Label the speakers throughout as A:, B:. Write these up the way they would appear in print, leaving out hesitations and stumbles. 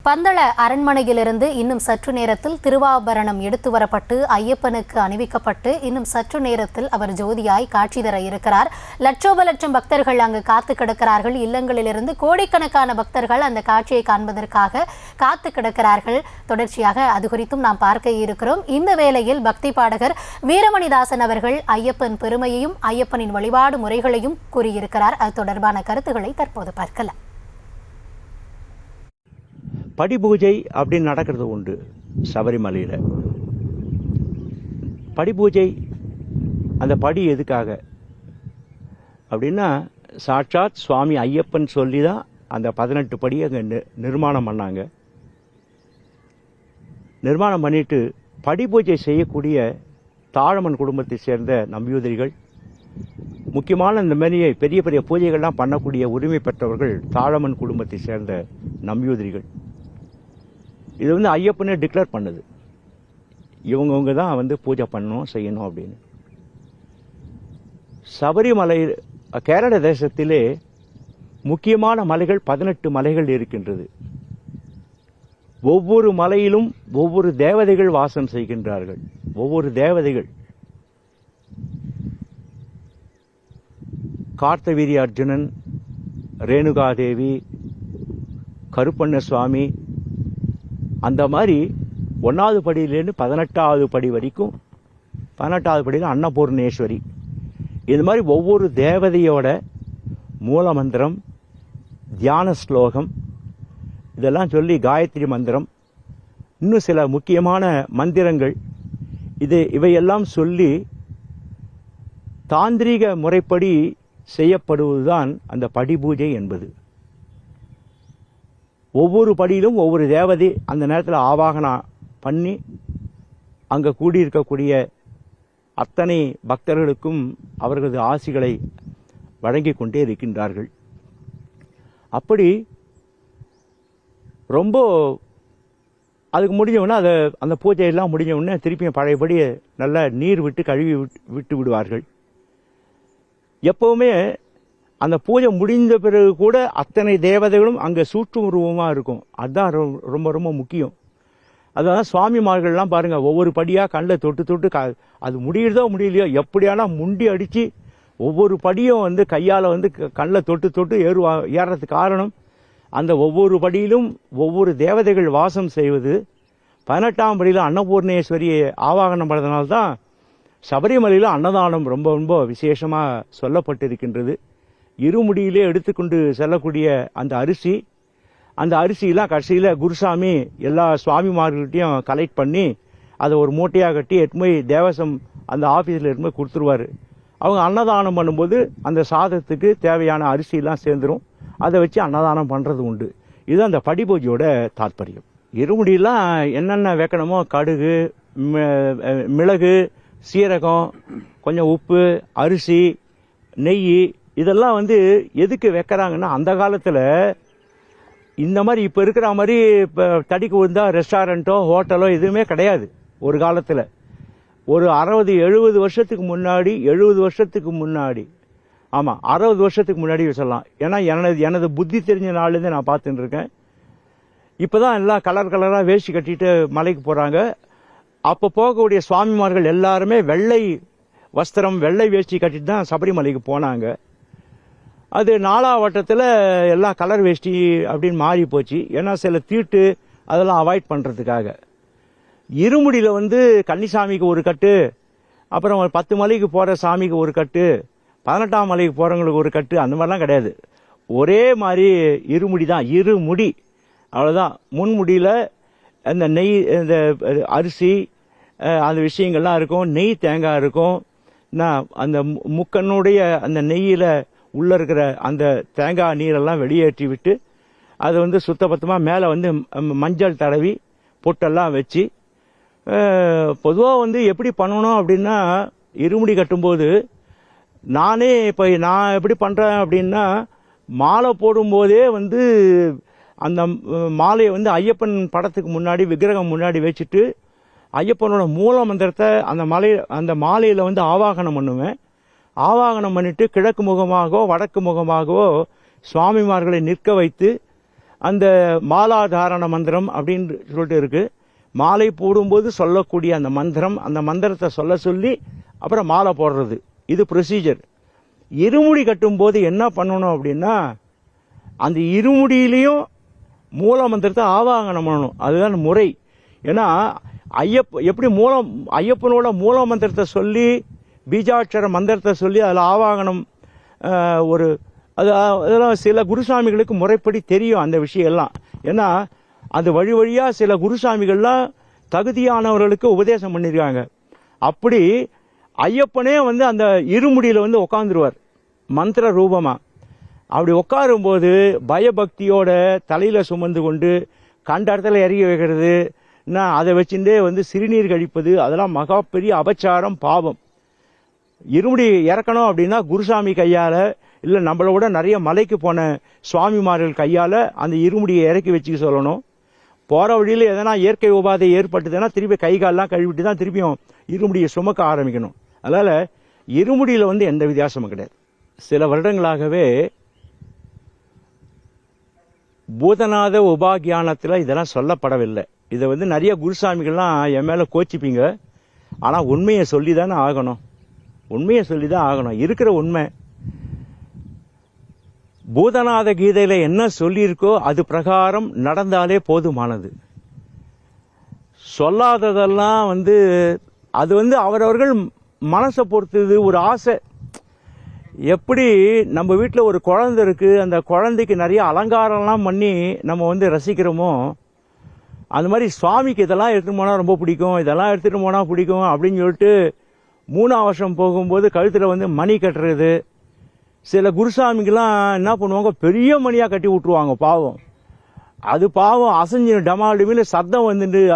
A: பந்தள அரண்மனையிலிருந்து இன்னும் சற்று நேரத்தில் திருவாபரணம் எடுத்து வரப்பட்டு ஐயப்பனுக்கு அணிவிக்கப்பட்டு இன்னும் சற்று நேரத்தில் அவர் ஜோதியாய் காட்சி தர இருக்கிறார். லட்சோப லட்சம் பக்தர்கள் அங்கு காத்து கிடக்கிறார்கள். இல்லங்களிலிருந்து கோடிக்கணக்கான பக்தர்கள் அந்த காட்சியை காண்பதற்காக காத்து கிடக்கிறார்கள். தொடர்ச்சியாக அது குறித்தும் நாம் பார்க்க இருக்கிறோம். இந்த வேளையில் பக்தி பாடகர் வீரமணிதாசன் அவர்கள் ஐயப்பன் பெருமையையும் ஐயப்பனின் வழிபாடு முறைகளையும் கூறியிருக்கிறார். அது தொடர்பான கருத்துக்களை தற்போது பார்க்கலாம்.
B: படி பூஜை அப்படின்னு நடக்கிறது உண்டு சபரிமலையில். படி பூஜை அந்த படி எதுக்காக அப்படின்னா, சாட்சாத் சுவாமி ஐயப்பன் சொல்லி தான் அந்த 18 படி அங்கே நிர்மாணம் பண்ணாங்க. நிர்மாணம் பண்ணிட்டு படி பூஜை செய்யக்கூடிய தாழமன் குடும்பத்தை சேர்ந்த நம்பியூதிரிகள், முக்கியமான இந்த மாதிரி பெரிய பெரிய பூஜைகள்லாம் பண்ணக்கூடிய உரிமை பெற்றவர்கள் தாழமன் குடும்பத்தை சேர்ந்த நம்பியூதிரிகள். இது வந்து ஐயப்பனே டிக்ளேர் பண்ணுது, இவங்கவுங்க தான் பூஜை பண்ணணும் செய்யணும் அப்படின்னு. சபரிமலை கேரள தேசத்திலே முக்கியமான மலைகள் 18 மலைகள் இருக்கின்றது. ஒவ்வொரு மலையிலும் ஒவ்வொரு தேவதைகள் வாசம் செய்கின்றார்கள். ஒவ்வொரு தேவதைகள், கார்த்தவீரிய அர்ஜுனன், ரேணுகாதேவி, கருப்பண்ண சுவாமி, அந்த மாதிரி 1வது படியிலேருந்து 18வது படி வரைக்கும், 18வது படியில் அன்னபூர்ணேஸ்வரி, இது மாதிரி ஒவ்வொரு தேவதையோட மூலமந்திரம், தியான ஸ்லோகம் இதெல்லாம் சொல்லி, காயத்ரி மந்திரம், இன்னும் சில முக்கியமான மந்திரங்கள், இவையெல்லாம் சொல்லி தாந்திரீக முறைப்படி செய்யப்படுவதுதான் அந்த படி பூஜை என்பது. ஒவ்வொரு படியிலும் ஒவ்வொரு தேவதை அந்த நேரத்தில் ஆவாகனம் பண்ணி அங்கே கூடியிருக்கக்கூடிய அத்தனை பக்தர்களுக்கும் அவர்களது ஆசிகளை வழங்கி கொண்டே இருக்கின்றார்கள். அப்படி ரொம்ப அதுக்கு முடிஞ்சவுடனே அந்த பூஜையெல்லாம் முடிஞ்ச உடனே திருப்பியும் பழையபடி நல்லா நீர் விட்டு கழுவி விட்டு விடுவார்கள். எப்பவுமே அந்த பூஜை முடிந்த பிறகு கூட அத்தனை தேவதைகளும் அங்கே சூற்று உருவமாக இருக்கும். அதுதான் ரொம்ப ரொம்ப முக்கியம். அதான் சுவாமிமார்கள்லாம் பாருங்கள், ஒவ்வொரு படியாக கண்ணில் தொட்டு தொட்டு அது முடியுறதோ முடியலையோ எப்படியானா முண்டி அடித்து ஒவ்வொரு படியும் கையால் கண்ணில் தொட்டு தொட்டு ஏறுறதுக்கு காரணம், அந்த ஒவ்வொரு படியிலும் ஒவ்வொரு தேவதைகள் வாசம் செய்வது. 18ஆம் படியில் அன்னபூர்ணேஸ்வரியை ஆவாகனம் பண்ணதுனால்தான் சபரிமலையில் அன்னதானம் ரொம்ப ரொம்ப விசேஷமாக சொல்லப்பட்டிருக்கின்றது. இருமுடியிலே எடுத்துக்கொண்டு செல்லக்கூடிய அந்த அரிசியெல்லாம் கடைசியில் குருசாமி எல்லா சுவாமிமார்கள்ட்டையும் கலெக்ட் பண்ணி அதை ஒரு மூட்டையாக கட்டி எட்டுமே தேவசம் அந்த ஆஃபீஸில் எட்டுமே கொடுத்துருவார். அவங்க அன்னதானம் பண்ணும்போது அந்த சாதத்துக்கு தேவையான அரிசியெல்லாம் சேர்ந்துடும். அதை வச்சு அன்னதானம் பண்ணுறது உண்டு. இது அந்த படி பூஜையோட தாற்பயம். இருமுடியெல்லாம் என்னென்ன வைக்கணுமோ, கடுகு, மிளகு, சீரகம், கொஞ்சம் உப்பு, அரிசி, நெய், இதெல்லாம் எதுக்கு வைக்கிறாங்கன்னா, அந்த காலத்தில் இந்த மாதிரி இப்போ இருக்கிற மாதிரி இப்போ தடிக்கு விழுந்தா ரெஸ்டாரண்ட்டோ ஹோட்டலோ எதுவுமே கிடையாது. ஒரு காலத்தில் ஒரு 60-70 வருஷத்துக்கு முன்னாடி, 70 வருஷத்துக்கு முன்னாடி, ஆமாம் 60 வருஷத்துக்கு முன்னாடி சொல்லலாம். ஏன்னா எனது புத்தி தெரிஞ்ச நாள்லேருந்து நான் பார்த்துட்டு இருக்கேன். இப்போ தான் எல்லாம் கலர் கலராக வேஷ்டி கட்டிட்டு மலைக்கு போகிறாங்க. அப்போ போகக்கூடிய சுவாமிமார்கள் எல்லாருமே வெள்ளை வஸ்திரம், வெள்ளை வேஷ்டி கட்டிட்டு தான் சபரிமலைக்கு போனாங்க. அது 4ஆம் வட்டத்தில் எல்லாம் கலர் வேஷ்டி அப்படின்னு மாறி போச்சு. ஏன்னா சில தீட்டு அதெல்லாம் அவாய்ட் பண்ணுறதுக்காக. இருமுடியில் கன்னிசாமிக்கு ஒரு கட்டு, அப்புறம் 10 மலைக்கு போகிற சாமிக்கு ஒரு கட்டு, 18ஆம் மலைக்கு போகிறவங்களுக்கு ஒரு கட்டு, அந்த மாதிரிலாம் கிடையாது. ஒரே மாதிரி இருமுடி தான், இருமுடி, அவ்வளோதான். முன்முடியில் அந்த நெய், இந்த அரிசி, அந்த விஷயங்கள்லாம் இருக்கும். நெய், தேங்காய் இருக்கும். அந்த முக்கனுடைய அந்த நெய்யில் உள்ளே இருக்கிற அந்த தேங்காய் நீரெல்லாம் வெளியேற்றி விட்டு அதை சுத்தபத்தமாக மேலே மஞ்சள் தடவி பொட்டெல்லாம் வச்சு, பொதுவாக எப்படி பண்ணணும் அப்படின்னா, இருமுடி கட்டும்போது நானே இப்போ நான் எப்படி பண்ணுறேன் அப்படின்னா, மாலை போடும்போதே அந்த மாலையை ஐயப்பன் படத்துக்கு முன்னாடி, விக்கிரகம் முன்னாடி வச்சுட்டு ஐயப்பனோட மூல மந்திரத்தை அந்த மாலையில் ஆவாகனம் பண்ணுவேன். ஆவாகனம் பண்ணிட்டு கிழக்கு முகமாகவோ வடக்கு முகமாகவோ சுவாமிமார்களை நிற்க வைத்து அந்த மாலாதாரண மந்திரம் அப்படின்னு சொல்லிட்டு இருக்கு. மாலை போடும்போது சொல்லக்கூடிய அந்த மந்திரம், அந்த மந்திரத்தை சொல்ல சொல்லி அப்புறம் மாலை போடுறது, இது ப்ரொசீஜர். இருமுடி கட்டும்போது என்ன பண்ணணும் அப்படின்னா, அந்த இருமுடியிலையும் மூல மந்திரத்தை ஆவாகனம் பண்ணணும். அதுதான் முறை. ஏன்னா எப்படி ஐயப்பனோட மூல மந்திரத்தை சொல்லி பீஜாட்சர மந்திரத்தை சொல்லி அதில் ஆவாகனம் அதெல்லாம் சில குருசாமிகளுக்கு முறைப்படி தெரியும் அந்த விஷயம் எல்லாம். ஏன்னா அந்த வழி வழியாக சில குருசாமிகள்லாம் தகுதியானவர்களுக்கு உபதேசம் பண்ணியிருக்காங்க. அப்படி ஐயப்பனே அந்த இருமுடியில் உட்காந்துருவார் மந்திர ரூபமாக. அப்படி உட்காரும்போது பயபக்தியோட தலையில் சுமந்து கொண்டு கண்ட இடத்துல இறங்கி வைக்கிறது, அதை வச்சுட்டே சிறுநீர் கழிப்பது, அதெல்லாம் மகா பெரிய அபச்சாரம், பாவம். இருமுடி இறக்கணும் அப்படின்னா குருசாமி கையால், இல்லை நம்மளோட நிறைய மலைக்கு போன சுவாமிமார்கள் கையால் அந்த இருமுடியை இறக்கி வச்சுக்க சொல்லணும். போகிற வழியில் எதனா இயற்கை உபாதை ஏற்பட்டுதுன்னா திருப்பி கை காலெலாம் கழுவிட்டு தான் திருப்பியும் இருமுடியை சுமக்க ஆரம்பிக்கணும். அதனால் இருமுடியில் எந்த வித்தியாசமும் கிடையாது. சில வருடங்களாகவே பூதநாத உபாகியானத்தில் இதெல்லாம் சொல்லப்படவில்லை. இதை நிறைய குருசாமிகள்லாம் என் மேலே கோச்சிப்பீங்க. ஆனால் உண்மையை சொல்லி தானே ஆகணும், உண்மையை சொல்லி தான் ஆகணும். இருக்கிற உண்மை பூதநாத கீதையில் என்ன சொல்லியிருக்கோ அது பிரகாரம் நடந்தாலே போதுமானது. சொல்லாததெல்லாம் அது அவரவர்கள் மனசை பொறுத்தது, ஒரு ஆசை. எப்படி நம்ம வீட்டில் ஒரு குழந்தை இருக்குது, அந்த குழந்தைக்கு நிறைய அலங்காரம்லாம் பண்ணி நம்ம ரசிக்கிறோமோ, அந்த மாதிரி சுவாமிக்கு இதெல்லாம் எடுத்துகிட்டு போனால் ரொம்ப பிடிக்கும், இதெல்லாம் எடுத்துகிட்டு போனால் பிடிக்கும் அப்படின்னு சொல்லிட்டு 3ஆம் வருஷம் போகும்போது கழுத்தில் மணி கட்டுறது. சில குருசாமிக்கெல்லாம் என்ன பண்ணுவாங்க, பெரிய மணியாக கட்டி விட்ருவாங்க. பாவம், அது பாவம் அசைஞ்சு டமால் டிமில் சத்தம்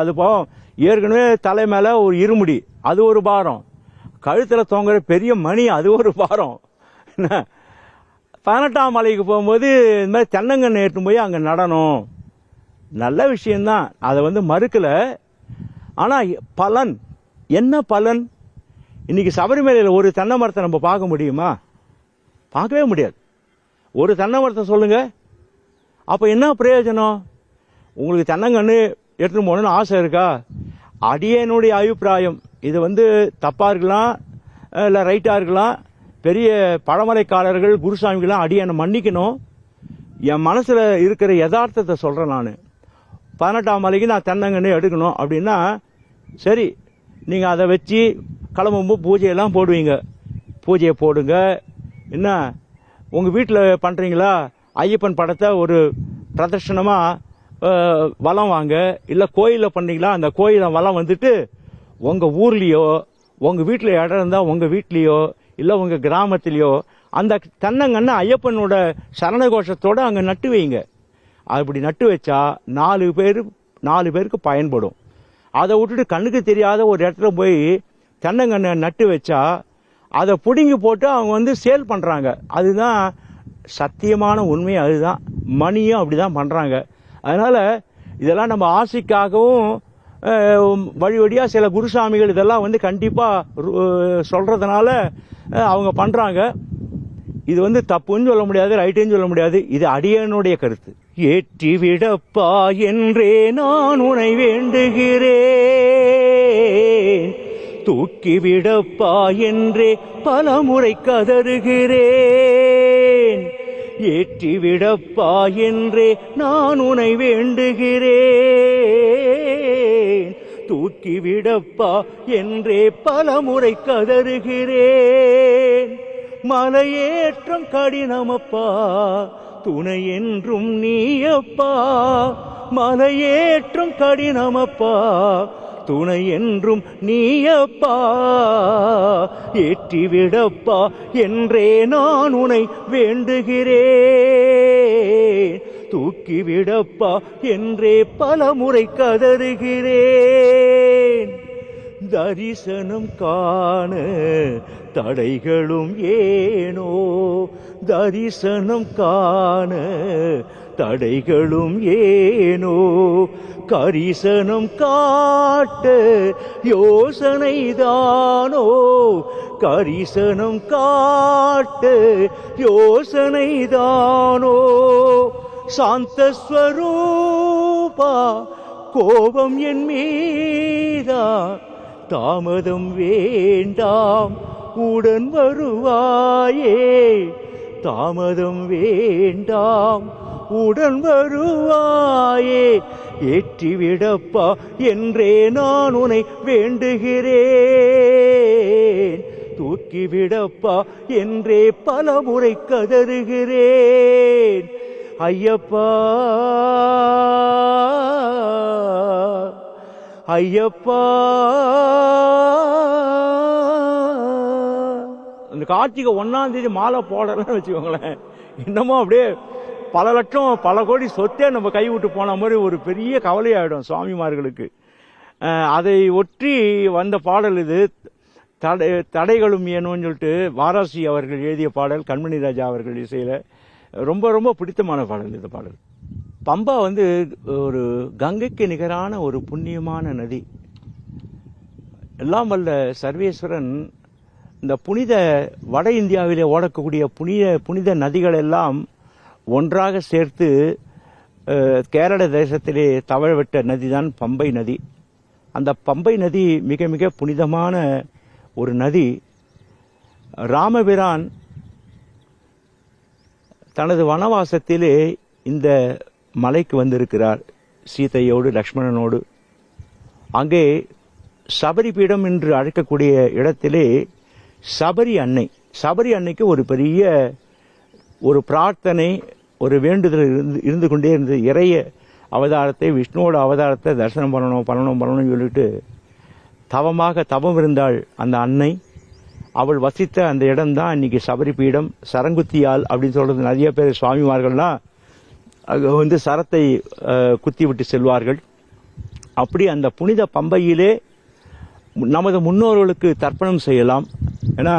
B: அது பாவம். ஏற்கனவே தலை மேலே ஒரு இருமுடி, அது ஒரு பாரம். கழுத்தில் தொங்குற பெரிய மணி, அது ஒரு பாரம். 18ஆம் மலைக்கு போகும்போது இந்த மாதிரி தென்னங்கண்ணை எடுத்துன்னு போய் அங்கே நடனம், நல்ல விஷயந்தான், அதை மறுக்கலை. ஆனால் பலன் என்ன? பலன் இன்னைக்கு சபரிமலையில் ஒரு தென்னை மரத்தை நம்ம பார்க்க முடியுமா? பார்க்கவே முடியாது. ஒரு தென்னை மரத்தை சொல்லுங்க, அப்போ என்ன பிரயோஜனம்? உங்களுக்கு தென்னங்கன்று எடுத்துன்னு போகணுன்னு ஆசை இருக்கா? அடியனுடைய அபிப்பிராயம், இது தப்பாக இருக்கலாம் இல்லை ரைட்டாக இருக்கலாம். பெரிய பழமலைக்காரர்கள் குருசாமிகள்லாம் அடியனை மன்னிக்கணும். என் மனசில் இருக்கிற யதார்த்தத்தை சொல்கிறேன். நான் 18ஆம் மலைக்கு நான் தென்னங்கன்று எடுக்கணும் அப்படின்னா சரி, நீங்கள் அதை வச்சு கிளம்பும்போது பூஜையெல்லாம் போடுவீங்க, பூஜையை போடுங்க. என்ன உங்கள் வீட்டில் பண்ணுறீங்களா, ஐயப்பன் படத்தை ஒரு பிரதர்ஷனமாக வலம் வாங்க. இல்லை கோயிலில் பண்ணீங்களா, அந்த கோயிலில் வலம் உங்கள் ஊர்லேயோ உங்கள் வீட்டில் இடம் இருந்தால் உங்கள் வீட்லேயோ இல்லை உங்கள் கிராமத்துலேயோ அந்த தென்னங்கன்னு ஐயப்பனோட சரண கோஷத்தோடு அங்கே நட்டு வைங்க. அப்படி நட்டு வச்சா 4 பேருக்கு பயன்படும். அதை விட்டுட்டு கண்ணுக்கு தெரியாத ஒரு இடத்துல போய் தென்னங்கண்ணை நட்டு வச்சா அதை பிடுங்கி போட்டு அவங்க சேல் பண்ணுறாங்க. அதுதான் சத்தியமான உண்மை. அதுதான் மணியும் அப்படி தான் பண்ணுறாங்க. அதனால் இதெல்லாம் நம்ம ஆசைக்காகவும் வழி வழியாக சில குருசாமிகள் இதெல்லாம் கண்டிப்பாக சொல்கிறதுனால அவங்க பண்ணுறாங்க. இது தப்புன்னு சொல்ல முடியாது, ரைட்டுன்னு சொல்ல முடியாது. இது அடியனுடைய கருத்து. ஏற்றி விடப்பா என்றே நான் உனை வேண்டுகிறேன், தூக்கிவிடப்பா என்றே பலமுறை கதறுகிறேன். ஏற்றி விடப்பா என்றே நான் உனை வேண்டுகிறேன், தூக்கிவிடப்பா என்றே பலமுறை கதறுகிறேன். மலையேற்றம் கடினமப்பா, துணை என்றும் நீயப்பா. மலையேற்றம் கடினமப்பா, துணை என்றும் நீயப்பா. ஏற்றிவிடப்பா என்றே நான் உனை வேண்டுகிறேன், தூக்கிவிடப்பா என்றே பலமுறை கதறுகிறேன். தரிசனம் காண தடைகளும் ஏனோ, தரிசனம் காண தடைகளும் ஏனோ. கரிசனம் காட்ட யோசனைதானோ, கரிசனம் காட்ட யோசனைதானோ. சாந்தஸ்வரூபா கோபம் என் மீதா தாமதம் வேண்டாம் உடன் வருவாயே தாமதம் வேண்டாம் உடன் வருவாயே ஏற்றிவிடப்பா என்றே நான் உன்னை வேண்டுகிறேன் தூக்கிவிடப்பா என்றே பல முறை கதறுகிறேன் ஐயப்பா ஐயப்பா. அந்த கார்த்திகை 1ஆம் தேதி மாலை போடலன்னு வச்சுக்கோங்களேன், என்னமோ அப்படியே பல லட்சம் பல கோடி சொத்தே நம்ம கை விட்டு போன மாதிரி ஒரு பெரிய கவலையாயிடும் சுவாமிமார்களுக்கு. அதை ஒற்றி வந்த பாடல் இது. தடைகளும் ஏனும்னு சொல்லிட்டு வாராசி அவர்கள் எழுதிய பாடல், கண்மணி ராஜா அவர்கள் இசையில் ரொம்ப ரொம்ப பிடித்தமான பாடல் இந்த பாடல். பம்பா வந்து ஒரு கங்கைக்கு நிகரான ஒரு புண்ணியமான நதி. எல்லாம் வல்ல சர்வேஸ்வரன் இந்த புனித வட இந்தியாவிலே ஓடக்கூடிய புனித நதிகள் எல்லாம் ஒன்றாக சேர்த்து கேரள தேசத்திலே தவழவிட்ட நதிதான் பம்பை நதி. அந்த பம்பை நதி மிக மிக புனிதமான ஒரு நதி. ராமபிரான் தனது வனவாசத்திலே இந்த மலைக்கு வந்திருக்கிறார் சீதையோடு லக்ஷ்மணனோடு. அங்கே சபரி பீடம் என்று அழைக்கக்கூடிய இடத்திலே சபரி அன்னைக்கு ஒரு பெரிய ஒரு பிரார்த்தனை, ஒரு வேண்டுதல் இருந்து கொண்டே இருந்தது. இறைய அவதாரத்தை, விஷ்ணுவோட அவதாரத்தை தரிசனம் பண்ணணும்னு சொல்லிட்டு தவம் இருந்தாள் அந்த அன்னை. அவள் வசித்த அந்த இடம்தான் இன்னைக்கு சபரி பீடம். சரங்குத்தியால் அப்படின்னு சொல்றது நிறைய பேர் சுவாமிமார்கள்லாம் வந்து சரத்தை குத்தி விட்டு செல்வார்கள். அப்படி அந்த புனித பம்பையிலே நமது முன்னோர்களுக்கு தர்ப்பணம் செய்யலாம். ஏன்னா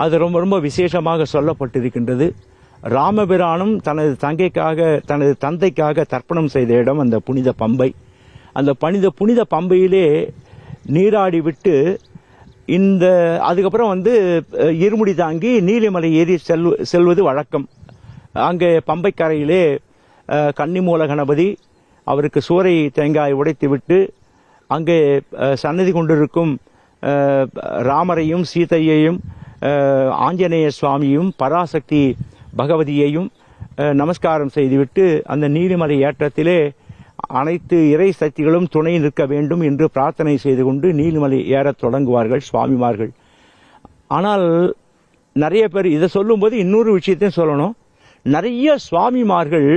B: அது ரொம்ப ரொம்ப விசேஷமாக சொல்லப்பட்டிருக்கின்றது. ராமபிரானும் தனது தந்தைக்காக தர்ப்பணம் செய்த இடம் அந்த புனித பம்பை. அந்த புனித பம்பையிலே நீராடி விட்டு அதுக்கப்புறம் வந்து இருமுடி தாங்கி நீலிமலை ஏறி செல்வது வழக்கம். அங்கே பம்பை கரையிலே கன்னிமூல கணபதி அவருக்கு சூறை தேங்காய் உடைத்து விட்டு அங்கே சன்னதி கொண்டிருக்கும் ராமரையும் சீதையையும் ஆஞ்சநேய சுவாமியும் பராசக்தி பகவதியையும் நமஸ்காரம் செய்துவிட்டு அந்த நீலிமலை ஏற்றத்திலே அனைத்து இறை சக்திகளும் துணை நிற்க வேண்டும் என்று பிரார்த்தனை செய்து கொண்டு நீலிமலை ஏறத் தொடங்குவார்கள் சுவாமிமார்கள். ஆனால் நிறைய பேர் இதை சொல்லும்போது இன்னொரு விஷயத்தையும் சொல்லணும். நிறைய சுவாமிமார்கள்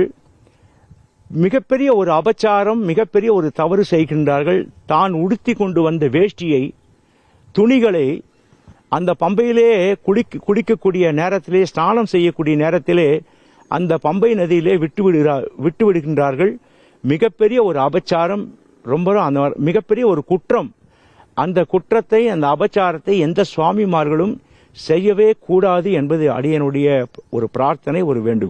B: மிகப்பெரிய ஒரு அபச்சாரம், மிகப்பெரிய ஒரு தவறு செய்கின்றார்கள். தான் உடுத்தி கொண்டு வந்த வேஷ்டியை, துணிகளை அந்த பம்பையிலே குளிக்கக்கூடிய நேரத்திலே, ஸ்நானம் செய்யக்கூடிய நேரத்திலே அந்த பம்பை நதியிலே விட்டு விடுகின்றார்கள். மிகப்பெரிய ஒரு அபச்சாரம், அந்த மிகப்பெரிய ஒரு குற்றம். அந்த குற்றத்தை, அந்த அபச்சாரத்தை எந்த சுவாமிமார்களும் செய்யவே கூடாது என்பது அடியனுடைய ஒரு பிரார்த்தனை, ஒரு வேண்டுகோள்.